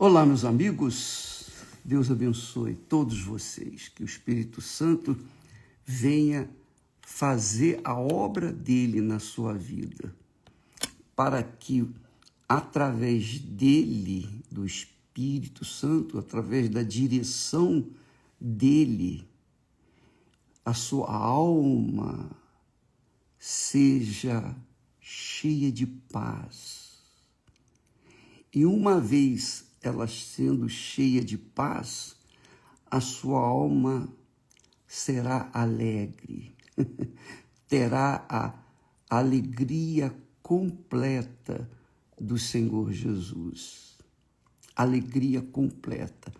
Olá, meus amigos, Deus abençoe todos vocês, que o Espírito Santo venha fazer a obra dele na sua vida, para que, através dele, do Espírito Santo, através da direção dele, a sua alma seja cheia de paz. E uma vez ela sendo cheia de paz, a sua alma será alegre, terá a alegria completa do Senhor Jesus. Alegria completa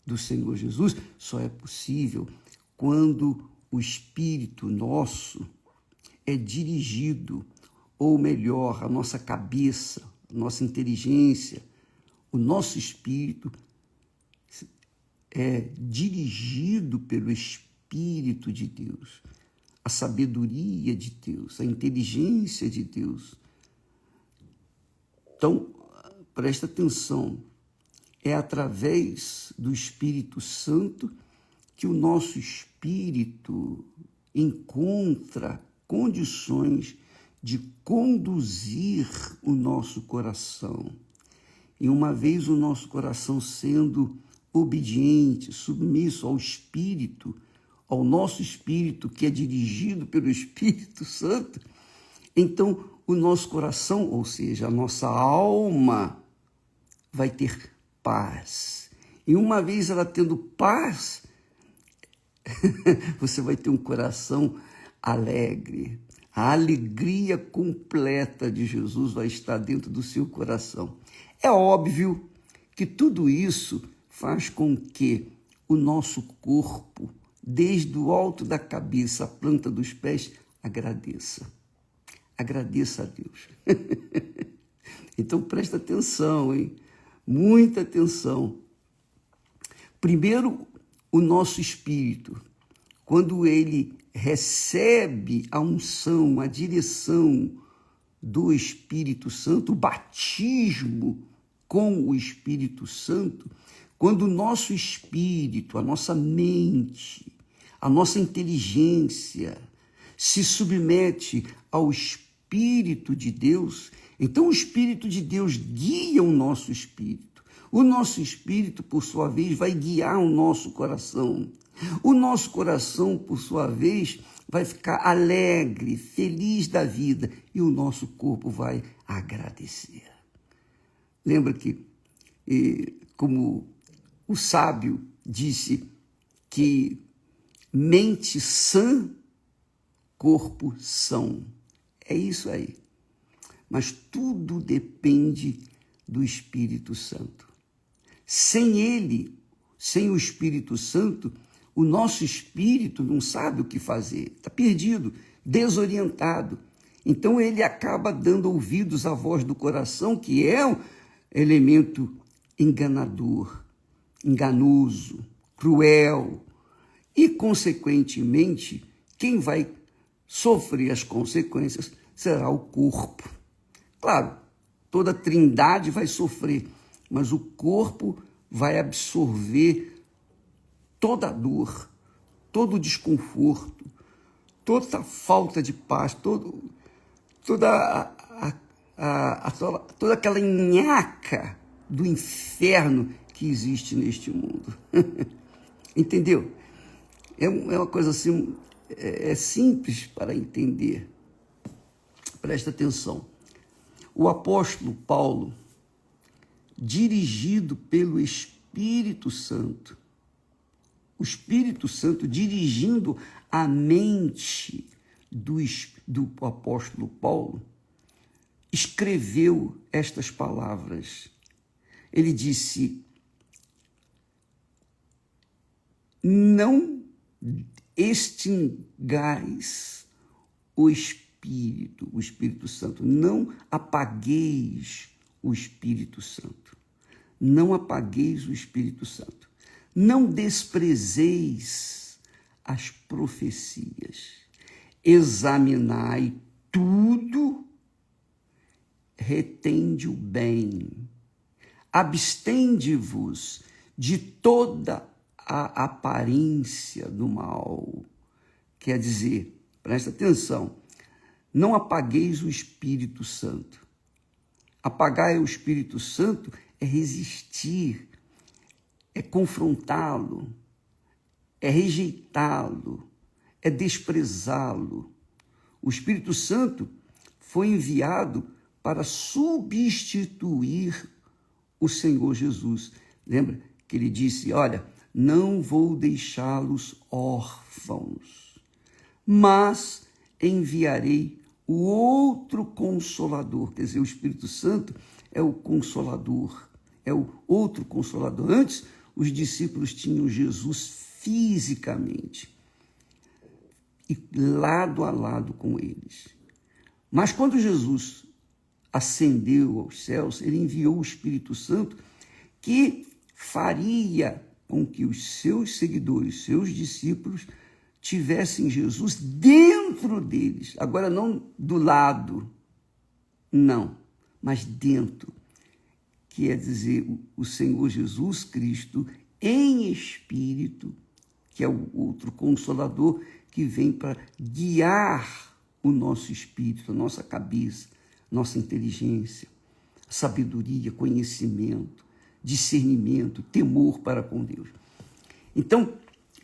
do Senhor Jesus só é possível quando o Espírito nosso é dirigido, ou melhor, a nossa cabeça, a nossa inteligência, o nosso espírito é dirigido pelo Espírito de Deus, a sabedoria de Deus, a inteligência de Deus. Então, presta atenção, é através do Espírito Santo que o nosso espírito encontra condições de conduzir o nosso coração. E uma vez o nosso coração sendo obediente, submisso ao Espírito, ao nosso Espírito, que é dirigido pelo Espírito Santo, então o nosso coração, ou seja, a nossa alma, vai ter paz. E uma vez ela tendo paz, você vai ter um coração alegre. A alegria completa de Jesus vai estar dentro do seu coração. É óbvio que tudo isso faz com que o nosso corpo, desde o alto da cabeça à planta dos pés, agradeça. Agradeça a Deus. Então presta atenção, hein? Muita atenção. Primeiro, o nosso espírito, quando ele recebe a unção, a direção do Espírito Santo, o batismo com o Espírito Santo, quando o nosso espírito, a nossa mente, a nossa inteligência se submete ao Espírito de Deus, então o Espírito de Deus guia o nosso espírito. O nosso espírito, por sua vez, vai guiar o nosso coração. O nosso coração, por sua vez, vai ficar alegre, feliz da vida, e o nosso corpo vai agradecer. Lembra que, como o sábio disse, que mente sã, corpo são. É isso aí. Mas tudo depende do Espírito Santo. Sem ele, sem o Espírito Santo, o nosso espírito não sabe o que fazer, está perdido, desorientado. Então ele acaba dando ouvidos à voz do coração, que é um elemento enganador, enganoso, cruel. E, consequentemente, quem vai sofrer as consequências será o corpo. Claro, toda a trindade vai sofrer, mas o corpo vai absorver toda a dor, todo o desconforto, toda a falta de paz, toda aquela nhaca do inferno que existe neste mundo. Entendeu? É uma coisa assim, é simples para entender. Presta atenção. O apóstolo Paulo, dirigido pelo Espírito Santo, o Espírito Santo dirigindo a mente do apóstolo Paulo, escreveu estas palavras. Ele disse: não extingais o Espírito Santo, não apagueis o Espírito Santo, não apagueis o Espírito Santo. Não desprezeis as profecias, examinai tudo, retende o bem, abstende-vos de toda a aparência do mal. Quer dizer, presta atenção, não apagueis o Espírito Santo. Apagar o Espírito Santo é resistir, é confrontá-lo, é rejeitá-lo, é desprezá-lo. O Espírito Santo foi enviado para substituir o Senhor Jesus. Lembra que ele disse, olha, não vou deixá-los órfãos, mas enviarei o outro Consolador. Quer dizer, o Espírito Santo é o Consolador, é o outro Consolador. Antes, os discípulos tinham Jesus fisicamente e lado a lado com eles. Mas quando Jesus ascendeu aos céus, ele enviou o Espírito Santo que faria com que os seus seguidores, seus discípulos, tivessem Jesus dentro deles. Agora, não do lado, não, mas dentro. Quer dizer, o Senhor Jesus Cristo em espírito, que é o outro Consolador, que vem para guiar o nosso espírito, a nossa cabeça, nossa inteligência, sabedoria, conhecimento, discernimento, temor para com Deus. Então,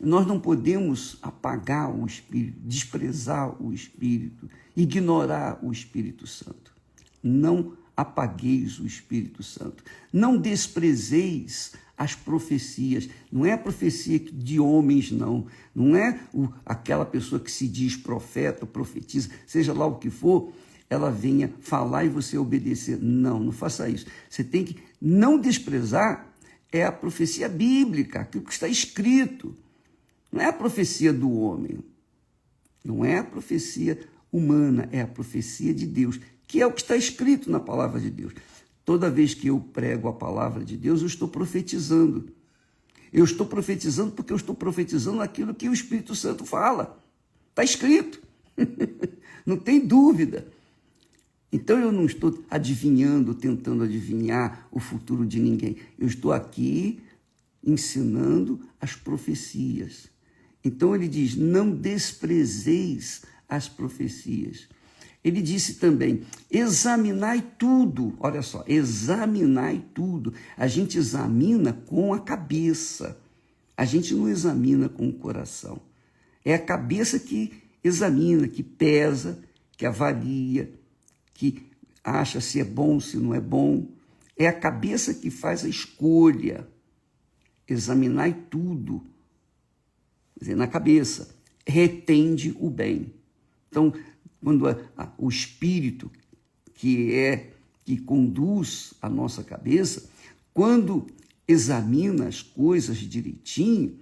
nós não podemos apagar o Espírito, desprezar o Espírito, ignorar o Espírito Santo. Não apagueis o Espírito Santo. Não desprezeis as profecias. Não é a profecia de homens, não. Não é aquela pessoa que se diz profeta, profetiza, seja lá o que for, ela venha falar e você obedecer. Não, não faça isso. Você tem que não desprezar a profecia bíblica, aquilo que está escrito. Não é a profecia do homem, não é a profecia humana, é a profecia de Deus, que é o que está escrito na palavra de Deus. Toda vez que eu prego a palavra de Deus, eu estou profetizando. Eu estou profetizando porque eu estou profetizando aquilo que o Espírito Santo fala. Está escrito. Não tem dúvida. Então eu não estou adivinhando, tentando adivinhar o futuro de ninguém. Eu estou aqui ensinando as profecias. Então ele diz, não desprezeis as profecias. Ele disse também, examinai tudo. Olha só, examinai tudo. A gente examina com a cabeça. A gente não examina com o coração. É a cabeça que examina, que pesa, que avalia, que acha se é bom, se não é bom. É a cabeça que faz a escolha. Examinai tudo. Quer dizer, na cabeça, retende o bem. Então, quando o Espírito, que conduz a nossa cabeça, quando examina as coisas direitinho,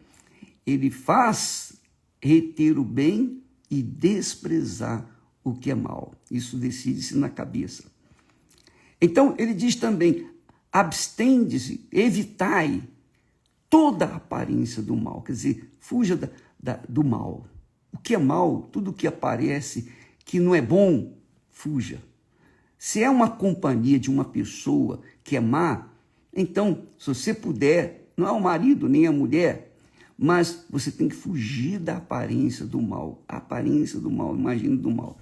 ele faz reter o bem e desprezar o que é mal. Isso decide-se na cabeça. Então, ele diz também, abstende-se, evitai toda a aparência do mal. Quer dizer, fuja do mal. O que é mal, tudo que aparece que não é bom, fuja. Se é uma companhia de uma pessoa que é má, então, se você puder, não é o marido nem a mulher, mas você tem que fugir da aparência do mal. A aparência do mal, imagina do mal.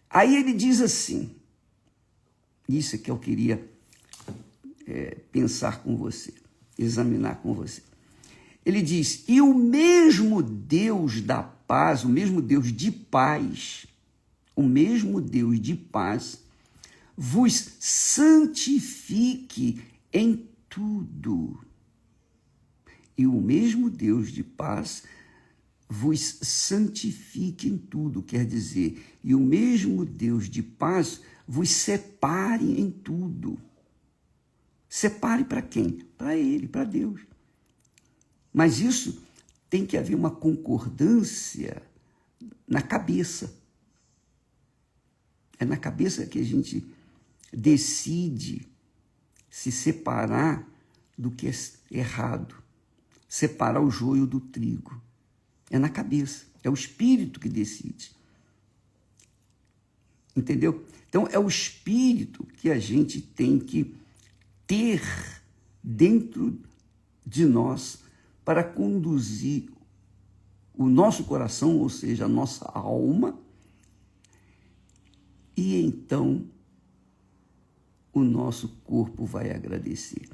Aí ele diz assim, isso é que eu queria pensar com você, examinar com você. Ele diz, e o mesmo Deus da paz, o mesmo Deus de paz, vos santifique em tudo. E o mesmo Deus de paz vos santifique em tudo, quer dizer, e o mesmo Deus de paz vos separe em tudo. Separe para quem? Para Ele, para Deus. Mas isso tem que haver uma concordância na cabeça. É na cabeça que a gente decide se separar do que é errado, separar o joio do trigo. É na cabeça, é o Espírito que decide. Entendeu? Então, é o Espírito que a gente tem que ter dentro de nós para conduzir o nosso coração, ou seja, a nossa alma, e então o nosso corpo vai agradecer.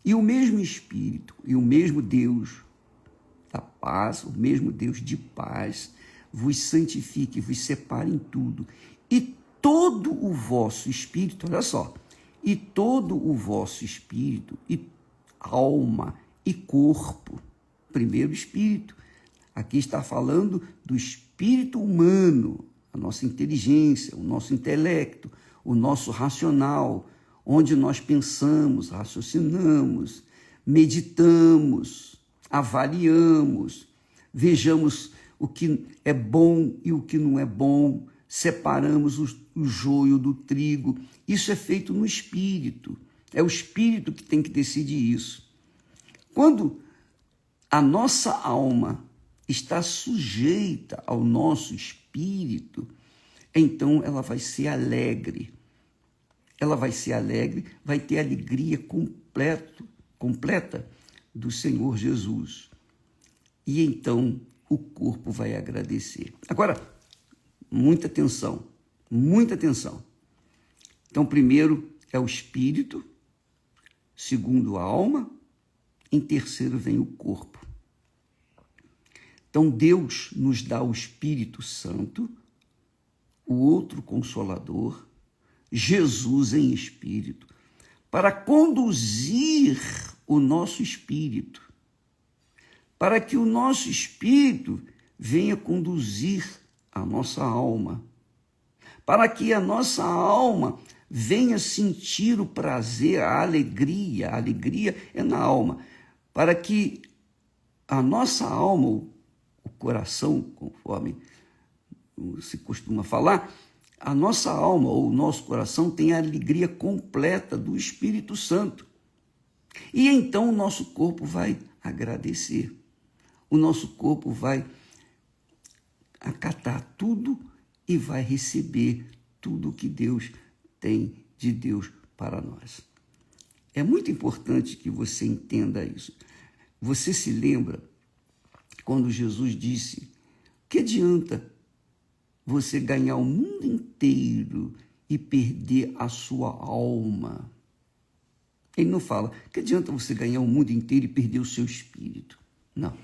E o mesmo Espírito, e o mesmo Deus da paz, o mesmo Deus de paz, vos santifique, vos separe em tudo. E todo o vosso espírito, olha só, e todo o vosso espírito, e alma, e corpo, primeiro espírito. Aqui está falando do espírito humano, a nossa inteligência, o nosso intelecto, o nosso racional, onde nós pensamos, raciocinamos, meditamos, avaliamos, vejamos o que é bom e o que não é bom, separamos o joio do trigo. Isso é feito no espírito. É o espírito que tem que decidir isso. Quando a nossa alma está sujeita ao nosso espírito, então ela vai ser alegre. Ela vai ser alegre, vai ter alegria completa do Senhor Jesus. E então o corpo vai agradecer. Agora, muita atenção, muita atenção. Então, primeiro é o espírito, segundo a alma, em terceiro vem o corpo. Então, Deus nos dá o Espírito Santo, o outro Consolador, Jesus em espírito, para conduzir o nosso espírito, para que o nosso espírito venha conduzir a nossa alma, para que a nossa alma venha sentir o prazer, a alegria é na alma, para que a nossa alma, o coração, conforme se costuma falar, a nossa alma ou o nosso coração tem a alegria completa do Espírito Santo. E então o nosso corpo vai agradecer. O nosso corpo vai acatar tudo e vai receber tudo que Deus tem de Deus para nós. É muito importante que você entenda isso. Você se lembra quando Jesus disse: que adianta você ganhar o mundo inteiro e perder a sua alma? Ele não fala, que adianta você ganhar o mundo inteiro e perder o seu espírito? Não.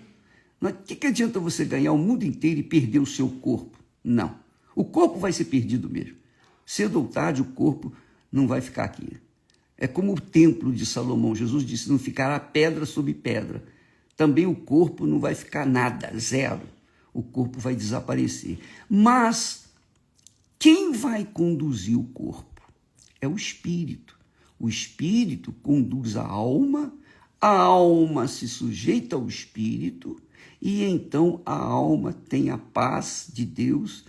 O que adianta você ganhar o mundo inteiro e perder o seu corpo? Não. O corpo vai ser perdido mesmo. Cedo ou tarde, o corpo não vai ficar aqui. É como o templo de Salomão. Jesus disse, não ficará pedra sobre pedra. Também o corpo não vai ficar nada, zero. O corpo vai desaparecer. Mas quem vai conduzir o corpo? É o espírito. O espírito conduz a alma se sujeita ao espírito, e então a alma tem a paz de Deus,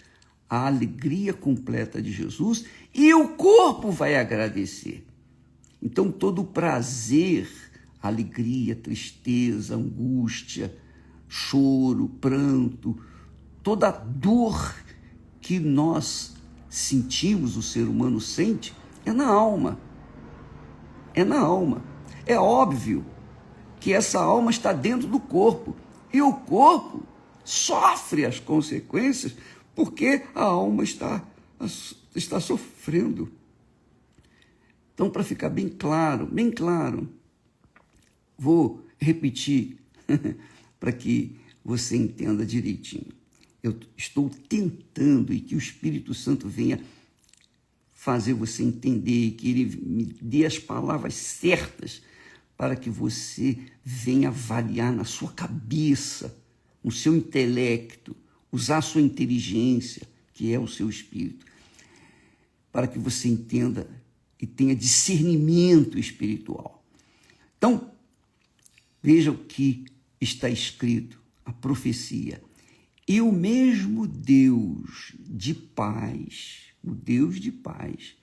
a alegria completa de Jesus, e o corpo vai agradecer. Então todo o prazer, alegria, tristeza, angústia, choro, pranto, toda a dor que nós sentimos, o ser humano sente, é na alma. É na alma. É óbvio que essa alma está dentro do corpo e o corpo sofre as consequências porque a alma está sofrendo. Então, para ficar bem claro, vou repetir para que você entenda direitinho. Eu estou tentando e que o Espírito Santo venha fazer você entender, que ele me dê as palavras certas para que você venha avaliar na sua cabeça, no seu intelecto, usar a sua inteligência, que é o seu espírito, para que você entenda e tenha discernimento espiritual. Então, veja o que está escrito, a profecia. E o mesmo Deus de paz, o Deus de paz,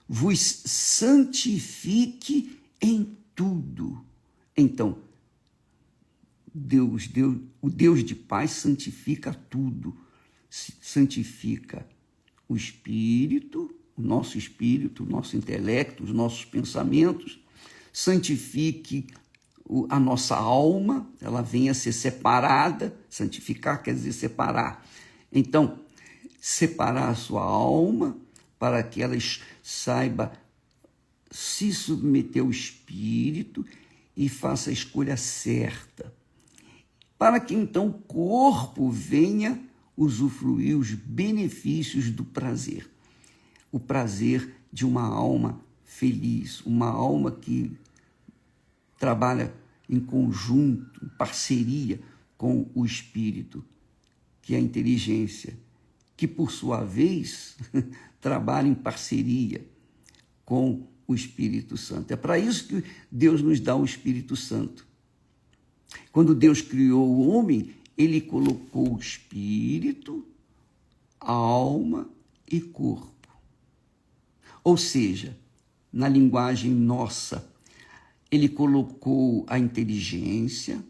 vos santifique em tudo. Então, o Deus de paz santifica tudo. Santifica o espírito, o nosso intelecto, os nossos pensamentos, santifique a nossa alma, ela venha a ser separada. Santificar quer dizer separar. Então, separar a sua alma para que ela saiba se submeter ao Espírito e faça a escolha certa, para que então o corpo venha usufruir os benefícios do prazer. O prazer de uma alma feliz, uma alma que trabalha em conjunto, em parceria com o Espírito, que é a inteligência, que por sua vez trabalha em parceria com o Espírito Santo. É para isso que Deus nos dá o Espírito Santo. Quando Deus criou o homem, ele colocou o espírito, alma e corpo. Ou seja, na linguagem nossa, ele colocou a inteligência,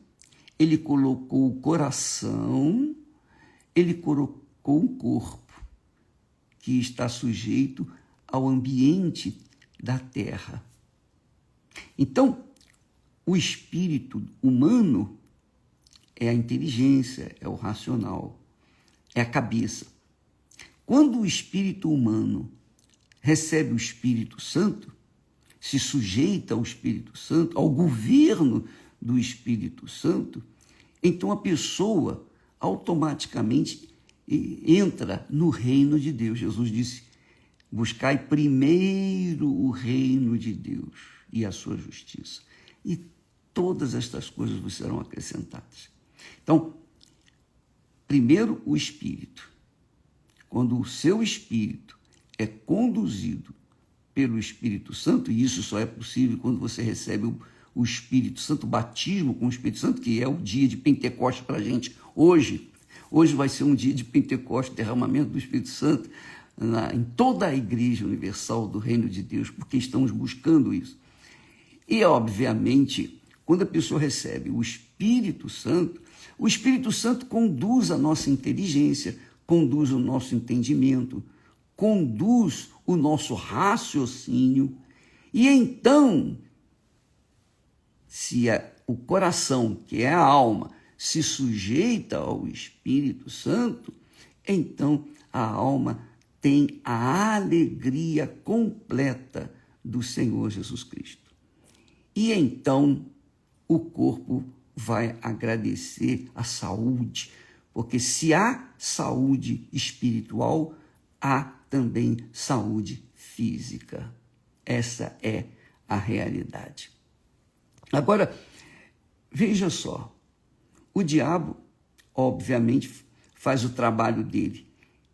ele colocou o coração, ele colocou o corpo, que está sujeito ao ambiente da terra. Então, o espírito humano é a inteligência, é o racional, é a cabeça. Quando o espírito humano recebe o Espírito Santo, se sujeita ao Espírito Santo, ao governo do Espírito Santo, então a pessoa automaticamente entra no reino de Deus. Jesus disse: buscai primeiro o reino de Deus e a sua justiça, e todas estas coisas vos serão acrescentadas. Então, primeiro o Espírito. Quando o seu espírito é conduzido pelo Espírito Santo, e isso só é possível quando você recebe o Espírito Santo, o batismo com o Espírito Santo, que é o dia de Pentecostes para a gente hoje. Hoje vai ser um dia de Pentecostes, derramamento do Espírito Santo em toda a Igreja Universal do Reino de Deus, porque estamos buscando isso. E, obviamente, quando a pessoa recebe o Espírito Santo conduz a nossa inteligência, conduz o nosso entendimento, conduz o nosso raciocínio. E então, se o coração, que é a alma, se sujeita ao Espírito Santo, então a alma tem a alegria completa do Senhor Jesus Cristo. E então o corpo vai agradecer a saúde, porque se há saúde espiritual, há também saúde física. Essa é a realidade. Agora, veja só, o diabo, obviamente, faz o trabalho dele.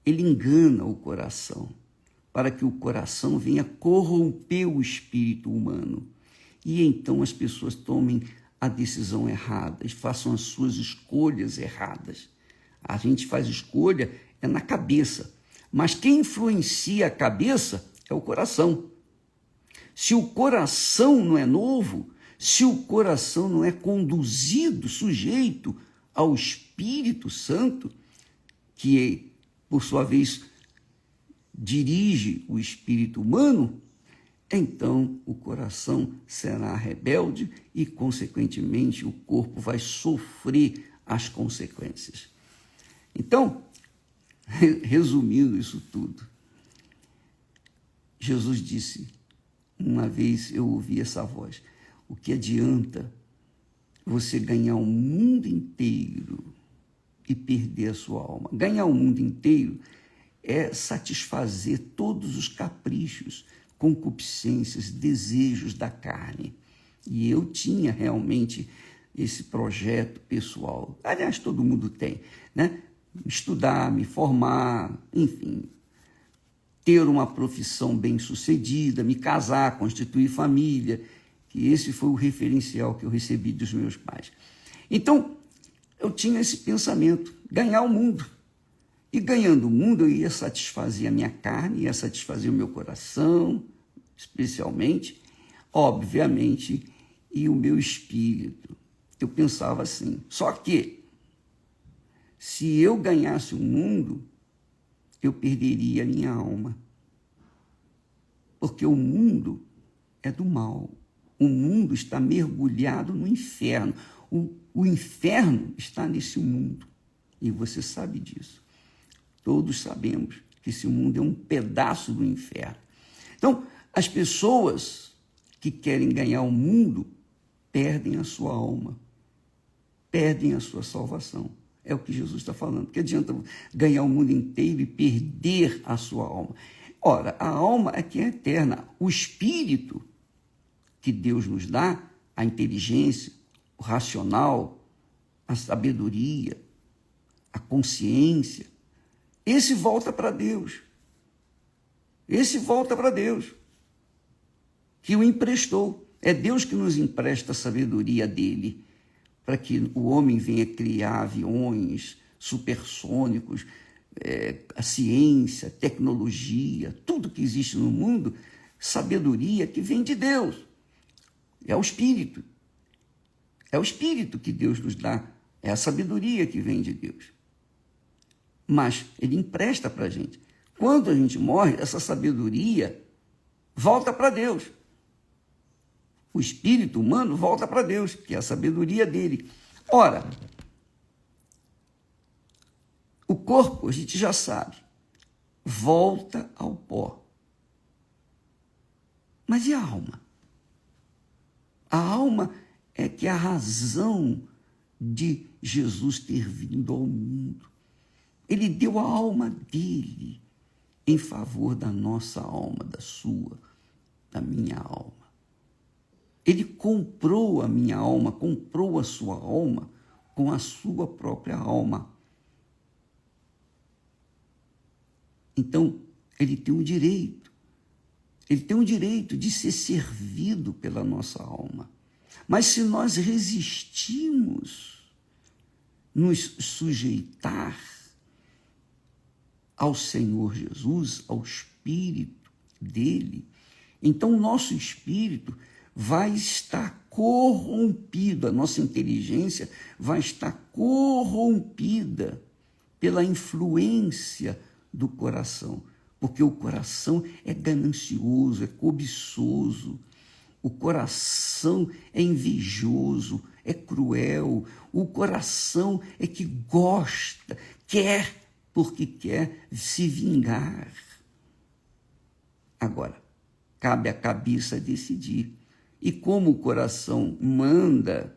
Ele engana o coração, para que o coração venha corromper o espírito humano. E então as pessoas tomem a decisão errada e façam as suas escolhas erradas. A gente faz escolha na cabeça, mas quem influencia a cabeça é o coração. Se o coração não é novo, se o coração não é conduzido, sujeito ao Espírito Santo, que, por sua vez, dirige o espírito humano, então o coração será rebelde e, consequentemente, o corpo vai sofrer as consequências. Então, resumindo isso tudo, Jesus disse, uma vez eu ouvi essa voz: o que adianta você ganhar o mundo inteiro e perder a sua alma? Ganhar o mundo inteiro é satisfazer todos os caprichos, concupiscências, desejos da carne. E eu tinha realmente esse projeto pessoal. Aliás, todo mundo tem, né? Estudar, me formar, enfim, ter uma profissão bem-sucedida, me casar, constituir família, que esse foi o referencial que eu recebi dos meus pais. Então, eu tinha esse pensamento, ganhar o mundo. E ganhando o mundo, eu ia satisfazer a minha carne, ia satisfazer o meu coração, especialmente, obviamente, e o meu espírito. Eu pensava assim, só que, se eu ganhasse o mundo, eu perderia a minha alma. Porque o mundo é do mal. O mundo está mergulhado no inferno. O inferno está nesse mundo. E você sabe disso. Todos sabemos que esse mundo é um pedaço do inferno. Então, as pessoas que querem ganhar o mundo perdem a sua alma, perdem a sua salvação. É o que Jesus está falando. Que adianta ganhar o mundo inteiro e perder a sua alma? Ora, a alma é que é eterna. O espírito que Deus nos dá, a inteligência, o racional, a sabedoria, a consciência, esse volta para Deus. Esse volta para Deus, que o emprestou. É Deus que nos empresta a sabedoria dele, para que o homem venha criar aviões supersônicos, a ciência, tecnologia, tudo que existe no mundo, sabedoria que vem de Deus. É o Espírito. É o Espírito que Deus nos dá, é a sabedoria que vem de Deus. Mas ele empresta para a gente. Quando a gente morre, essa sabedoria volta para Deus. O espírito humano volta para Deus, que é a sabedoria dele. Ora, o corpo, a gente já sabe, volta ao pó. Mas e a alma? A alma é que é a razão de Jesus ter vindo ao mundo. Ele deu a alma dele em favor da nossa alma, da sua, da minha alma. Ele comprou a minha alma, comprou a sua alma com a sua própria alma. Então, ele tem o direito de ser servido pela nossa alma. Mas se nós resistimos nos sujeitar ao Senhor Jesus, ao Espírito dele, então o nosso espírito vai estar corrompido, a nossa inteligência vai estar corrompida pela influência do coração, porque o coração é ganancioso, é cobiçoso, o coração é invejoso, é cruel, o coração é que gosta, quer, porque quer se vingar. Agora, cabe à cabeça decidir. E como o coração manda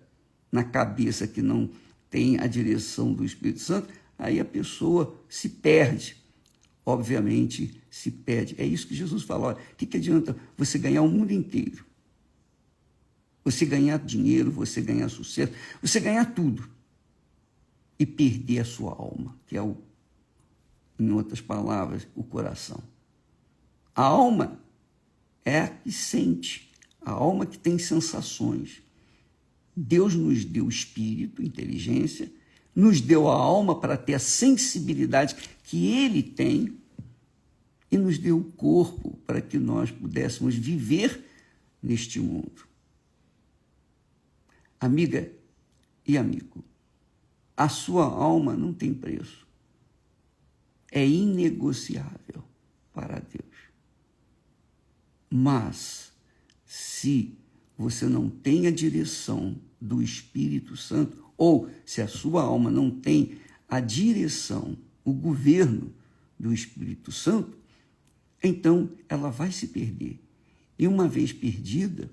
na cabeça que não tem a direção do Espírito Santo, aí a pessoa se perde. Obviamente, se perde. É isso que Jesus fala. Olha, o que adianta você ganhar o mundo inteiro? Você ganhar dinheiro, você ganhar sucesso, você ganhar tudo e perder a sua alma, que é, em outras palavras, o coração. A alma é a que sente, a alma que tem sensações. Deus nos deu o espírito, inteligência, nos deu a alma para ter a sensibilidade que ele tem e nos deu o corpo para que nós pudéssemos viver neste mundo. Amiga e amigo, a sua alma não tem preço. É inegociável para Deus. Mas, se você não tem a direção do Espírito Santo, ou se a sua alma não tem a direção, o governo do Espírito Santo, então ela vai se perder. E uma vez perdida,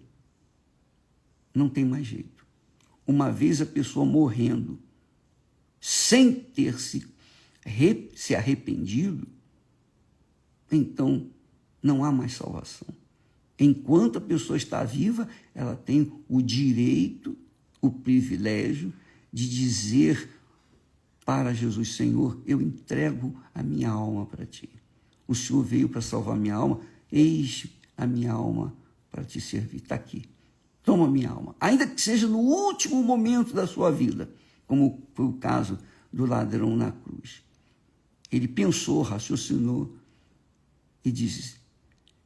não tem mais jeito. Uma vez a pessoa morrendo, sem ter se arrependido, então não há mais salvação. Enquanto a pessoa está viva, ela tem o direito, o privilégio de dizer para Jesus: Senhor, eu entrego a minha alma para ti. O Senhor veio para salvar minha alma, eis a minha alma para te servir. Está aqui. Toma minha alma. Ainda que seja no último momento da sua vida, como foi o caso do ladrão na cruz. Ele pensou, raciocinou e disse: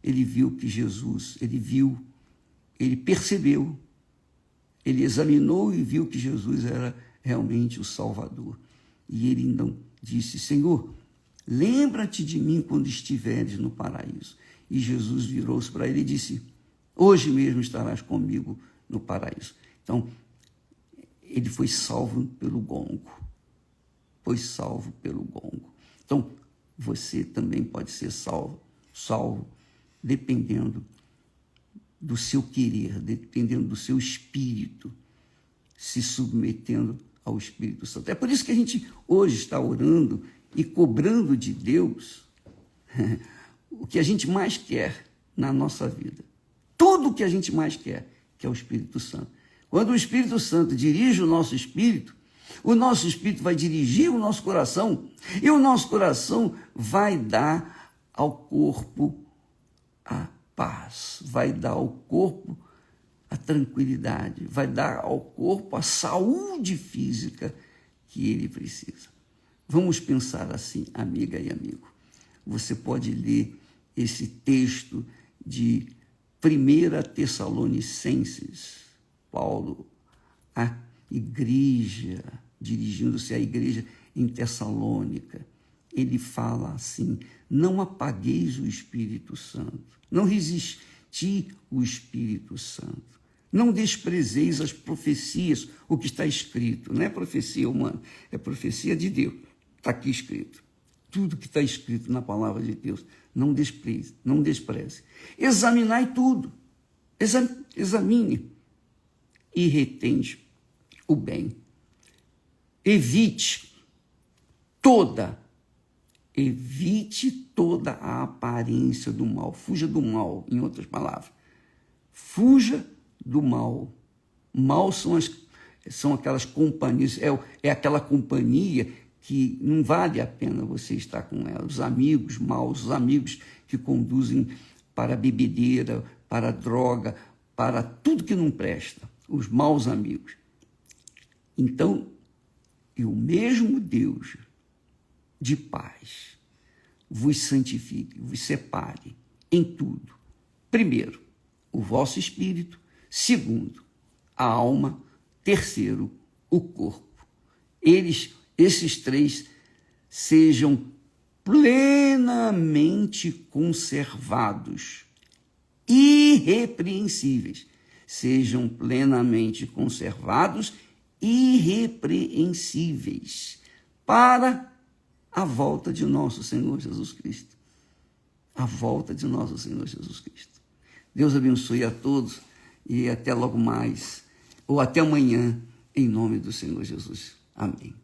ele viu que Jesus, ele percebeu, ele examinou e viu que Jesus era realmente o Salvador. E ele então disse: Senhor, lembra-te de mim quando estiveres no paraíso. E Jesus virou-se para ele e disse: Hoje mesmo estarás comigo no paraíso. Então, ele foi salvo pelo gongo. Foi salvo pelo gongo. Então, você também pode ser salvo dependendo do seu querer, dependendo do seu espírito, se submetendo ao Espírito Santo. É por isso que a gente hoje está orando e cobrando de Deus o que a gente mais quer na nossa vida. Tudo o que a gente mais quer, que é o Espírito Santo. Quando o Espírito Santo dirige o nosso espírito vai dirigir o nosso coração, e o nosso coração vai dar ao corpo a paz, vai dar ao corpo a tranquilidade, vai dar ao corpo a saúde física que ele precisa. Vamos pensar assim, amiga e amigo. Você pode ler esse texto de 1 Tessalonicenses, Paulo, a igreja, dirigindo-se à igreja em Tessalônica, ele fala assim: não apagueis o Espírito Santo, não resisti o Espírito Santo, não desprezeis as profecias, o que está escrito, não é profecia humana, é profecia de Deus, está aqui escrito. Tudo que está escrito na palavra de Deus, não despreze, não despreze. Examinai tudo, examine e retende o bem. Evite toda a aparência do mal. Fuja do mal, em outras palavras. Fuja do mal. Mal são aquelas companhias, é aquela companhia que não vale a pena você estar com ela. Os amigos maus, os amigos que conduzem para a bebedeira, para a droga, para tudo que não presta. Os maus amigos. Então, e o mesmo Deus de paz vos santifique, vos separe em tudo. Primeiro, o vosso espírito. Segundo, a alma. Terceiro, o corpo. Esses três sejam plenamente conservados, irrepreensíveis. Sejam plenamente conservados, irrepreensíveis, para a volta de nosso Senhor Jesus Cristo. A volta de nosso Senhor Jesus Cristo. Deus abençoe a todos e até logo mais, ou até amanhã, em nome do Senhor Jesus. Amém.